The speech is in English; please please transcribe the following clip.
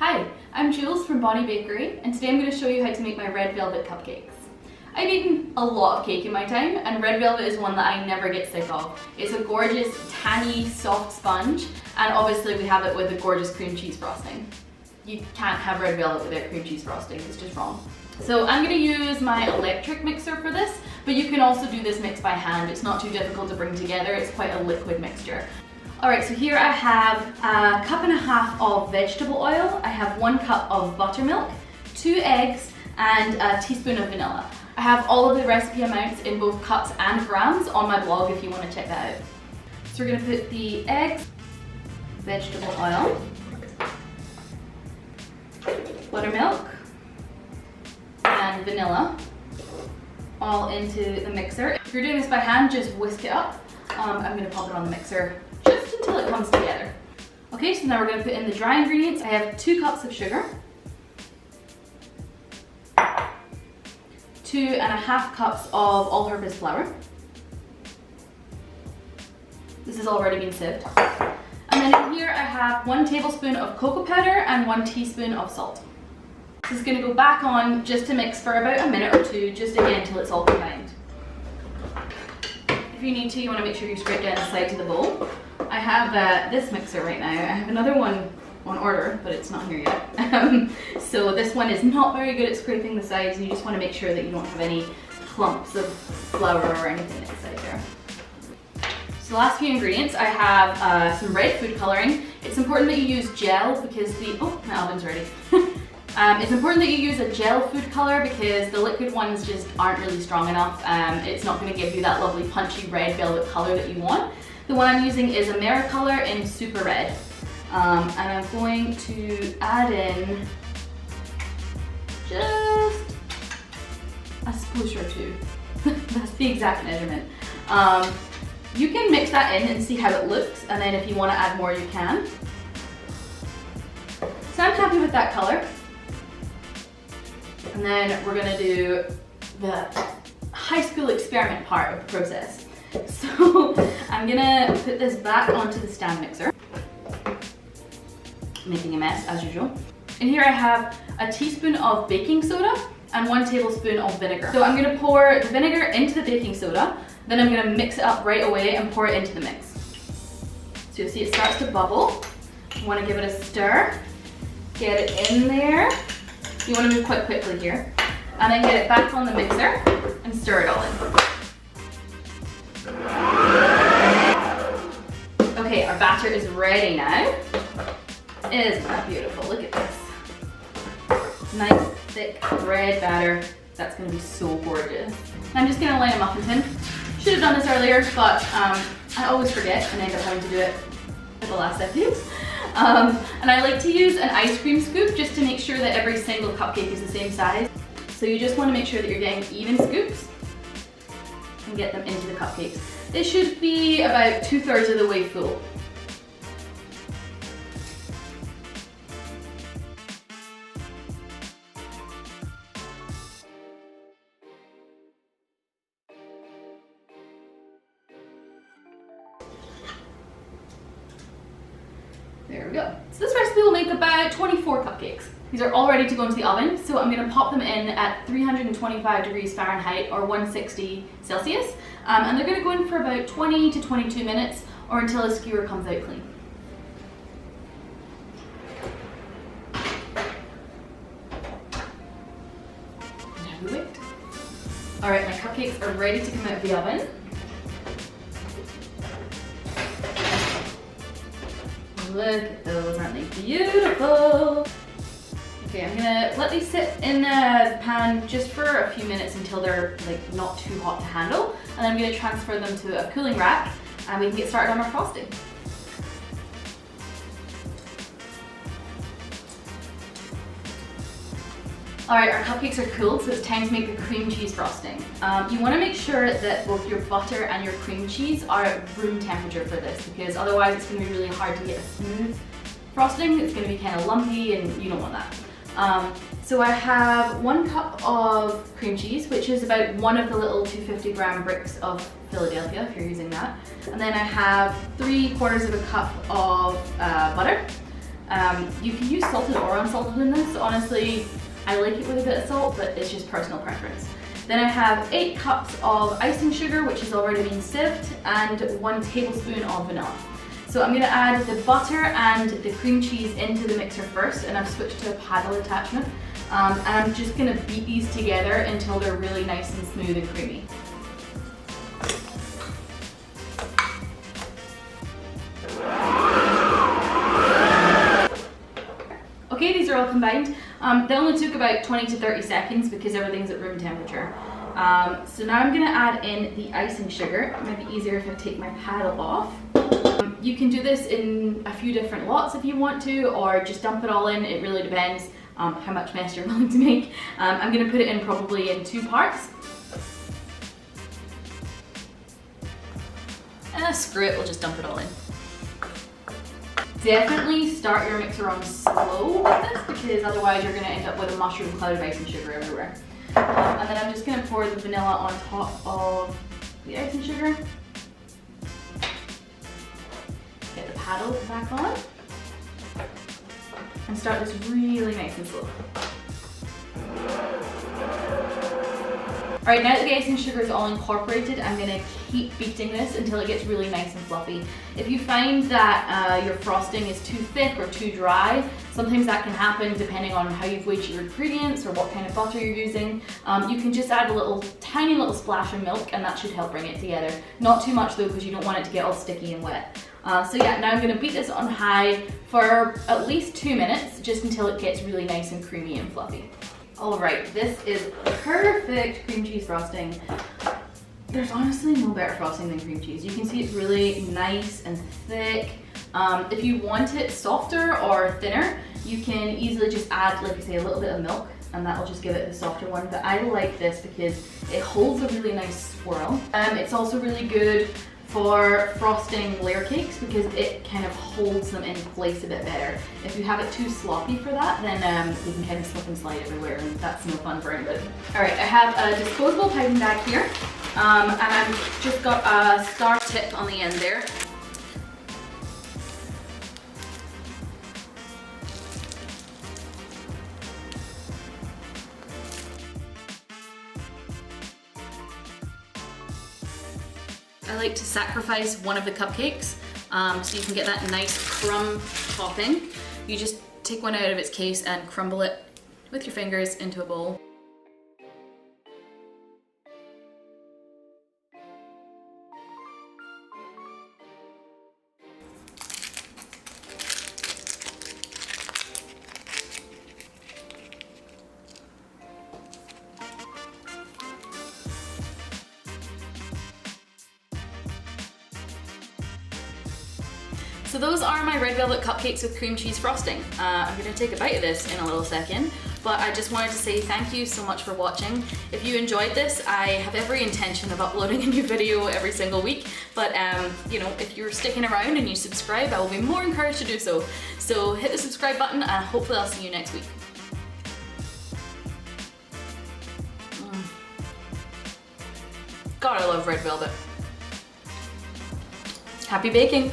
Hi, I'm Jules from Bonni Bakery, and today I'm going to show you how to make my red velvet cupcakes. I've eaten a lot of cake in my time, and red velvet is one that I never get sick of. It's a gorgeous, tangy, soft sponge, and obviously we have it with a gorgeous cream cheese frosting. You can't have red velvet without cream cheese frosting, it's just wrong. So I'm going to use my electric mixer for this, but you can also do this mix by hand. It's not too difficult to bring together, it's quite a liquid mixture. Alright, so here I have a cup and a half of vegetable oil, I have 1 cup of buttermilk, 2 eggs, and a teaspoon of vanilla. I have all of the recipe amounts in both cups and grams on my blog if you want to check that out. So we're going to put the eggs, vegetable oil, buttermilk, and vanilla all into the mixer. If you're doing this by hand, just whisk it up. I'm going to pop it on the mixer just until it comes together. Okay, so now we're going to put in the dry ingredients. I have 2 cups of sugar, 2.5 cups of all-purpose flour. This has already been sieved. And then in here I have 1 tablespoon of cocoa powder and 1 teaspoon of salt. This is going to go back on just to mix for about a minute or 2, just again until it's all combined. If you need to, you want to make sure you scrape down the sides of the bowl. I have this mixer right now. I have another one on order, but it's not here yet. So this one is not very good at scraping the sides, and you just want to make sure that you don't have any clumps of flour or anything inside there. So the last few ingredients, I have some red food coloring. It's important that you use gel because my oven's ready. It's important that you use a gel food color because the liquid ones just aren't really strong enough. It's not going to give you that lovely punchy red velvet color that you want. The one I'm using is Americolor in Super Red. And I'm going to add in just a sploosh or 2. That's the exact measurement. You can mix that in and see how it looks, and then if you want to add more, you can. So I'm happy with that color. And then we're going to do the high school experiment part of the process. So I'm going to put this back onto the stand mixer, making a mess as usual. And here I have a teaspoon of baking soda and 1 tablespoon of vinegar. So I'm going to pour the vinegar into the baking soda, then I'm going to mix it up right away and pour it into the mix. So you'll see it starts to bubble. You want to give it a stir, get it in there. You want to move quite quickly here, and then get it back on the mixer and stir it all in. Okay, our batter is ready now. Isn't that beautiful? Look at this. Nice, thick, red batter. That's going to be so gorgeous. I'm just going to line a muffin tin. Should have done this earlier, but I always forget and end up having to do it at the last second. And I like to use an ice cream scoop just to make sure that every single cupcake is the same size. So you just want to make sure that you're getting even scoops and get them into the cupcakes. They should be about 2/3 of the way full. There we go. So this recipe will make about 24 cupcakes. These are all ready to go into the oven, so I'm going to pop them in at 325 degrees Fahrenheit or 160 Celsius. And they're going to go in for about 20 to 22 minutes or until a skewer comes out clean. Now we wait. Alright, my cupcakes are ready to come out of the oven. Look at those, aren't they beautiful? Okay, I'm gonna let these sit in the pan just for a few minutes until they're like not too hot to handle, and then I'm gonna transfer them to a cooling rack and we can get started on our frosting. Alright, our cupcakes are cooled, so it's time to make the cream cheese frosting. You want to make sure that both your butter and your cream cheese are at room temperature for this, because otherwise it's going to be really hard to get a smooth frosting. It's going to be kind of lumpy and you don't want that. So I have 1 cup of cream cheese, which is about 1 of the little 250 gram bricks of Philadelphia, if you're using that. And then I have 3/4 of a cup of butter. You can use salted or unsalted in this. Honestly, I like it with a bit of salt, but it's just personal preference. Then I have 8 cups of icing sugar, which has already been sieved, and 1 tablespoon of vanilla. So I'm going to add the butter and the cream cheese into the mixer first, and I've switched to a paddle attachment. And I'm just going to beat these together until they're really nice and smooth and creamy. Okay, these are all combined. They only took about 20 to 30 seconds because everything's at room temperature. So now I'm going to add in the icing sugar. It might be easier if I take my paddle off. You can do this in a few different lots if you want to, or just dump it all in. It really depends how much mess you're willing to make. I'm going to put it in probably in 2 parts. Screw it, we'll just dump it all in. Definitely start your mixer on slow with this, because otherwise you're going to end up with a mushroom cloud of icing sugar everywhere. And then I'm just going to pour the vanilla on top of the icing sugar. Get the paddle back on. And start this really nice and slow. Alright, now that the icing sugar is all incorporated, I'm going to keep beating this until it gets really nice and fluffy. If you find that your frosting is too thick or too dry, sometimes that can happen depending on how you've weighed your ingredients or what kind of butter you're using. You can just add a tiny little splash of milk, and that should help bring it together. Not too much though, because you don't want it to get all sticky and wet. So yeah, now I'm going to beat this on high for at least 2 minutes, just until it gets really nice and creamy and fluffy. Alright, this is perfect cream cheese frosting. There's honestly no better frosting than cream cheese. You can see it's really nice and thick. If you want it softer or thinner, you can easily just add, like I say, a little bit of milk, and that will just give it the softer one. But I like this because it holds a really nice swirl. It's also really good for frosting layer cakes because it kind of holds them in place a bit better. If you have it too sloppy for that, then you can kind of slip and slide everywhere, and that's no fun for anybody. Alright, I have a disposable piping bag here, and I've just got a star tip on the end there. I like to sacrifice one of the cupcakes so you can get that nice crumb topping. You just take one out of its case and crumble it with your fingers into a bowl. So those are my red velvet cupcakes with cream cheese frosting. I'm going to take a bite of this in a little second, but I just wanted to say thank you so much for watching. If you enjoyed this, I have every intention of uploading a new video every single week, but you know, if you're sticking around and you subscribe, I will be more encouraged to do so. So hit the subscribe button, and hopefully I'll see you next week. God, I love red velvet. Happy baking!